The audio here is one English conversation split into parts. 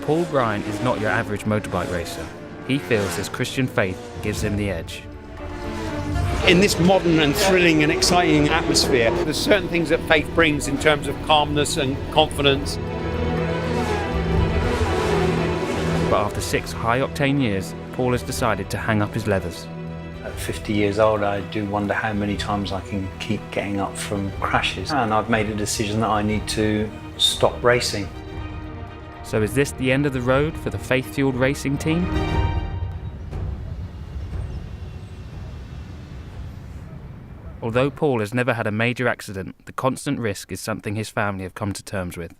Paul Bryan is not your average motorbike racer. He feels his Christian faith gives him the edge. In this modern and thrilling and exciting atmosphere, there's certain things that faith brings in terms of calmness and confidence. But after 6 high-octane years, Paul has decided to hang up his leathers. At 50 years old, I do wonder how many times I can keep getting up from crashes. And I've made a decision that I need to stop racing. So is this the end of the road for the faith-fueled racing team? Although Paul has never had a major accident, the constant risk is something his family have come to terms with.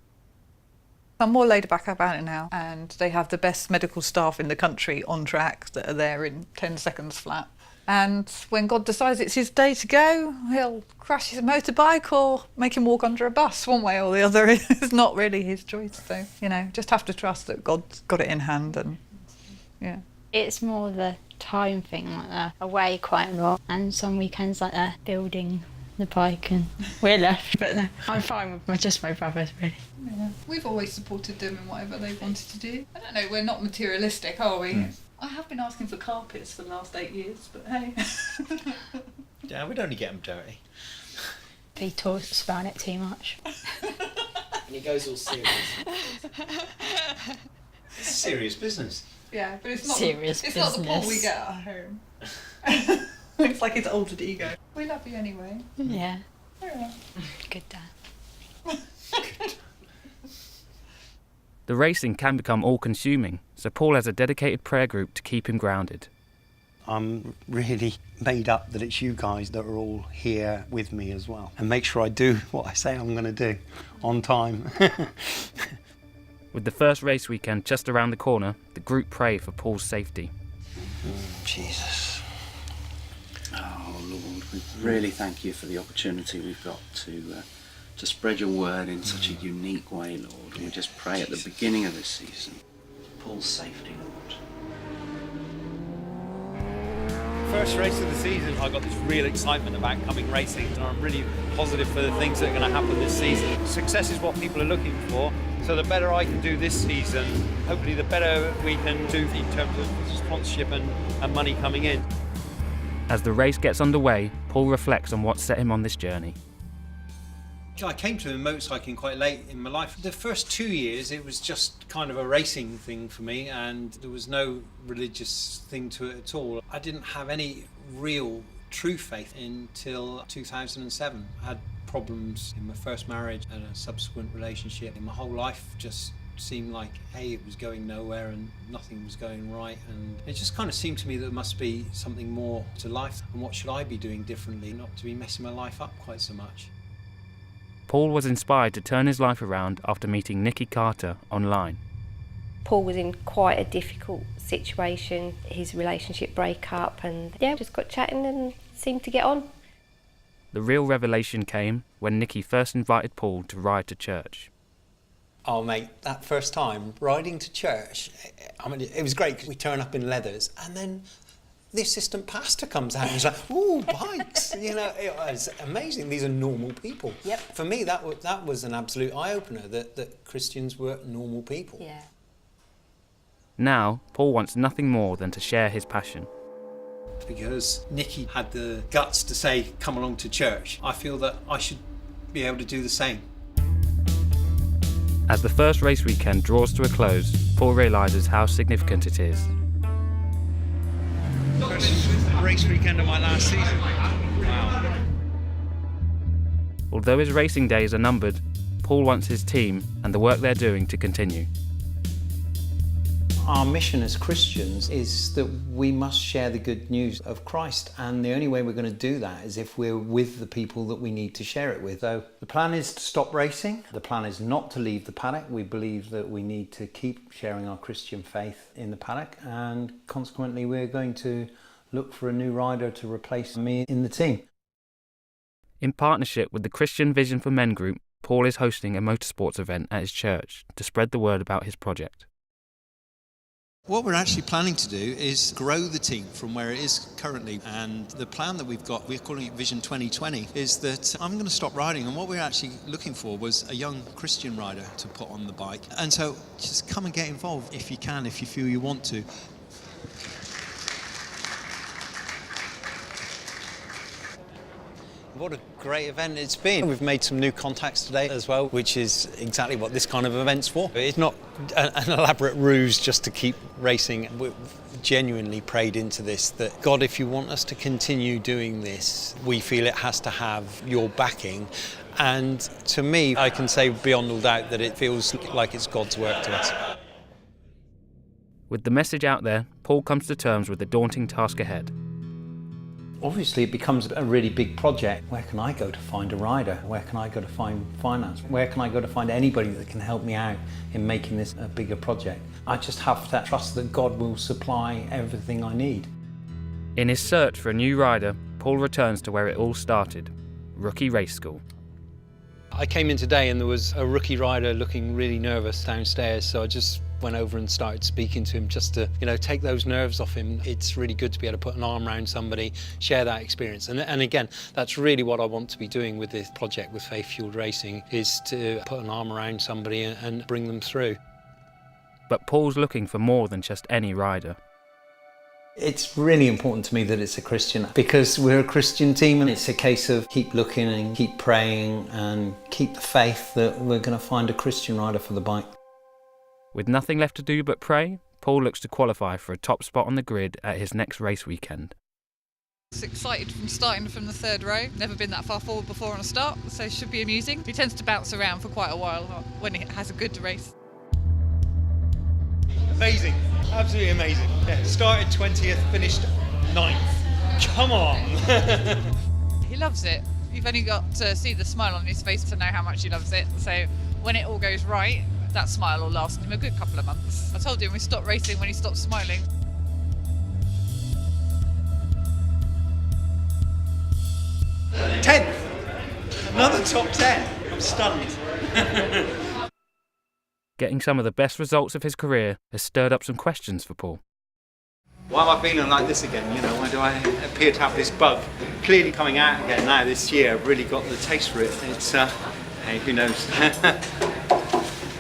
I'm more laid back about it now, and they have the best medical staff in the country on track that are there in 10 seconds flat. And when God decides it's his day to go, he'll crash his motorbike or make him walk under a bus, one way or the other. It's not really his choice. So, just have to trust that God's got it in hand. And yeah. It's more the time thing, like that. Away quite a lot, and some weekends like that, building the bike, and we're left. But no, I'm fine with just my brothers, really. Yeah. We've always supported them in whatever they wanted to do. I don't know, we're not materialistic, are we? I have been asking for carpets for the last 8 years, but hey. Yeah, we'd only get them dirty. He talks about it too much. And he goes all serious. It's serious business. Yeah, but it's not Serious it's not the Paul we business. get at home. It's like his altered ego. We love you anyway. Yeah. Yeah. Good dad. The racing can become all-consuming, so Paul has a dedicated prayer group to keep him grounded. I'm really made up that it's you guys that are all here with me as well. And make sure I do what I say I'm going to do on time. With the first race weekend just around the corner, the group pray for Paul's safety. Jesus. Oh Lord, we really thank you for the opportunity we've got to spread your word in such a unique way, Lord. And we just pray at the beginning of this season, Paul's safety, Lord. First race of the season, I got this real excitement about coming racing, and I'm really positive for the things that are going to happen this season. Success is what people are looking for, so the better I can do this season, hopefully the better we can do in terms of sponsorship and money coming in. As the race gets underway, Paul reflects on what set him on this journey. I came to motorcycling quite late in my life. The first 2 years it was just kind of a racing thing for me, and there was no religious thing to it at all. I didn't have any real true faith until 2007. I had problems in my first marriage and a subsequent relationship, and my whole life just seemed like it was going nowhere and nothing was going right, and it just kind of seemed to me that there must be something more to life, and what should I be doing differently not to be messing my life up quite so much. Paul was inspired to turn his life around after meeting Nicky Carter online. Paul was in quite a difficult situation, his relationship breakup, and just got chatting and seemed to get on. The real revelation came when Nicky first invited Paul to ride to church. Oh mate, that first time riding to church, it was great because we turn up in leathers, and then the assistant pastor comes out and he's like, "Ooh, bikes!" It was amazing. These are normal people. Yep. For me, that was an absolute eye opener that Christians were normal people. Yeah. Now, Paul wants nothing more than to share his passion. Because Nicky had the guts to say, "Come along to church," I feel that I should be able to do the same. As the first race weekend draws to a close, Paul realises how significant it is. First race weekend of my last season. Wow. Although his racing days are numbered, Paul wants his team and the work they're doing to continue. Our mission as Christians is that we must share the good news of Christ, and the only way we're going to do that is if we're with the people that we need to share it with. So the plan is to stop racing. The plan is not to leave the paddock. We believe that we need to keep sharing our Christian faith in the paddock, and consequently we're going to look for a new rider to replace me in the team. In partnership with the Christian Vision for Men group, Paul is hosting a motorsports event at his church to spread the word about his project. What we're actually planning to do is grow the team from where it is currently, and the plan that we've got, we're calling it Vision 2020, is that I'm going to stop riding, and what we're actually looking for was a young Christian rider to put on the bike. And so just come and get involved if you can, if you feel you want to. What a great event it's been. We've made some new contacts today as well, which is exactly what this kind of event's for. It's not an elaborate ruse just to keep racing. We've genuinely prayed into this, that God, if you want us to continue doing this, we feel it has to have your backing. And to me, I can say beyond all doubt that it feels like it's God's work to us. With the message out there, Paul comes to terms with the daunting task ahead. Obviously, it becomes a really big project. Where can I go to find a rider? Where can I go to find finance? Where can I go to find anybody that can help me out in making this a bigger project? I just have to trust that God will supply everything I need. In his search for a new rider, Paul returns to where it all started, Rookie Race School. I came in today and there was a rookie rider looking really nervous downstairs, so I just went over and started speaking to him just to, take those nerves off him. It's really good to be able to put an arm around somebody, share that experience. And again, that's really what I want to be doing with this project with Faith Fueled Racing, is to put an arm around somebody and bring them through. But Paul's looking for more than just any rider. It's really important to me that it's a Christian, because we're a Christian team, and it's a case of keep looking and keep praying and keep the faith that we're going to find a Christian rider for the bike. With nothing left to do but pray, Paul looks to qualify for a top spot on the grid at his next race weekend. Excited from starting from the third row. Never been that far forward before on a start, so it should be amusing. He tends to bounce around for quite a while when he has a good race. Amazing, absolutely amazing. Yeah, started 20th, finished 9th. Come on! He loves it. You've only got to see the smile on his face to know how much he loves it. So when it all goes right, that smile will last him a good couple of months. I told him we stopped racing when he stopped smiling. '10th! Another top 10. I'm stunned. Getting some of the best results of his career has stirred up some questions for Paul. Why am I feeling like this again? Why do I appear to have this bug? Clearly coming out again now this year, I've really got the taste for it. It's, hey, who knows?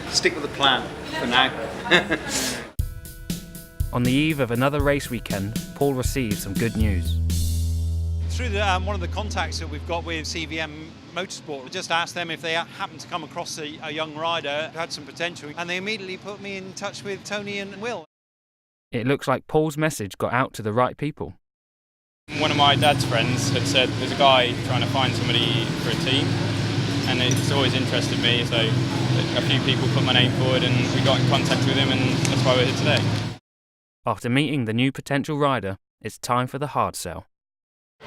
Stick with the plan for now. On the eve of another race weekend, Paul receives some good news. Through one of the contacts that we've got with CVM Motorsport, I just asked them if they happened to come across a young rider who had some potential, and they immediately put me in touch with Tony and Will. It looks like Paul's message got out to the right people. One of my dad's friends had said there's a guy trying to find somebody for a team, and it's always interested me, so a few people put my name forward and we got in contact with him, and that's why we're here today. After meeting the new potential rider, it's time for the hard sell.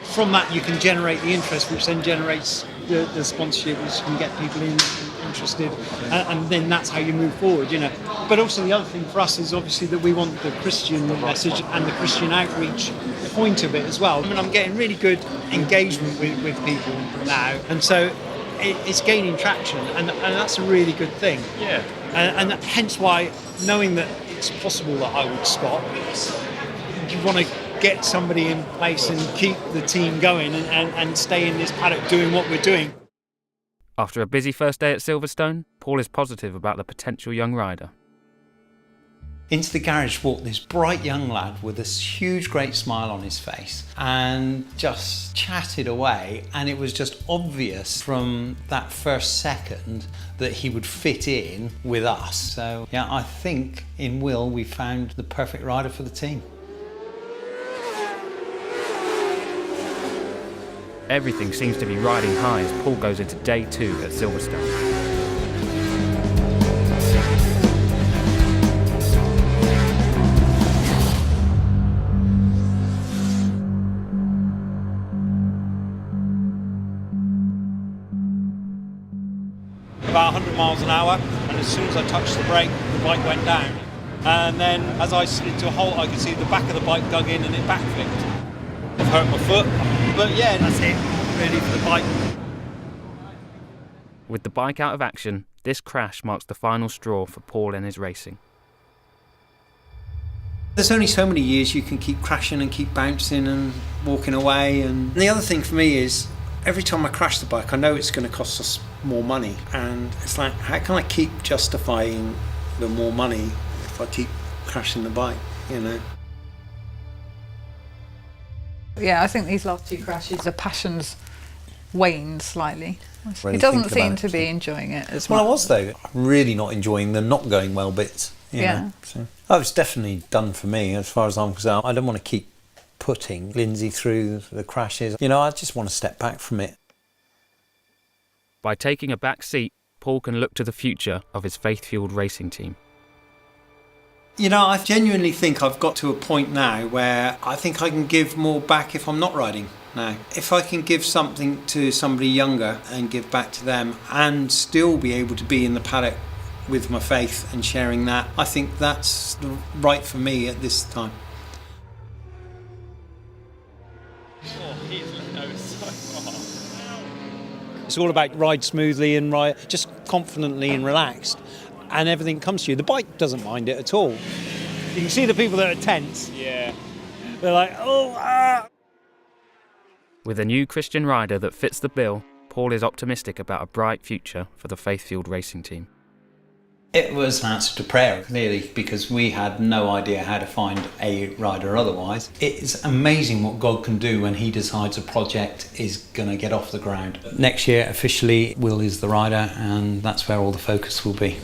From that you can generate the interest, which then generates the sponsorship, which can get people interested, and then that's how you move forward, But also the other thing for us is obviously that we want the Christian message and the Christian outreach point of it as well. I'm getting really good engagement with people now, and so it's gaining traction, and that's a really good thing. Yeah. And hence why, knowing that it's possible that I would stop, you want to get somebody in place and keep the team going and stay in this paddock doing what we're doing. After a busy first day at Silverstone, Paul is positive about the potential young rider. Into the garage walked this bright young lad with this huge great smile on his face and just chatted away, and it was just obvious from that first second that he would fit in with us. So yeah, I think in Will we found the perfect rider for the team. Everything seems to be riding high as Paul goes into day 2 at Silverstone. About 100 miles an hour, and as soon as I touched the brake, the bike went down. And then as I slid to a halt, I could see the back of the bike dug in and it backflipped. I've hurt my foot, but yeah, that's it, really, for the bike. With the bike out of action, this crash marks the final straw for Paul and his racing. There's only so many years you can keep crashing and keep bouncing and walking away. And the other thing for me is, every time I crash the bike, I know it's going to cost us more money. And it's like, how can I keep justifying the more money if I keep crashing the bike, you know? Yeah, I think these last 2 crashes, the passion's waned slightly. Really He doesn't thinking seem about to it. be enjoying it as Well, much. I was though. I'm really not enjoying the not going well bits. You know, so that was definitely done for me as far as I'm concerned. I don't want to keep putting Lindsay through the crashes. You know, I just want to step back from it. By taking a back seat, Paul can look to the future of his faith-fueled racing team. You know, I genuinely think I've got to a point now where I think I can give more back if I'm not riding now. If I can give something to somebody younger and give back to them and still be able to be in the paddock with my faith and sharing that, I think that's right for me at this time. It's all about ride smoothly and ride just confidently and relaxed, and everything comes to you. The bike doesn't mind it at all. You can see the people that are tense. Yeah. They're like, oh, ah. With a new Christian rider that fits the bill, Paul is optimistic about a bright future for the faith-fueled racing team. It was an answer to prayer, clearly, because we had no idea how to find a rider otherwise. It's amazing what God can do when he decides a project is going to get off the ground. Next year, officially, Will is the rider, and that's where all the focus will be.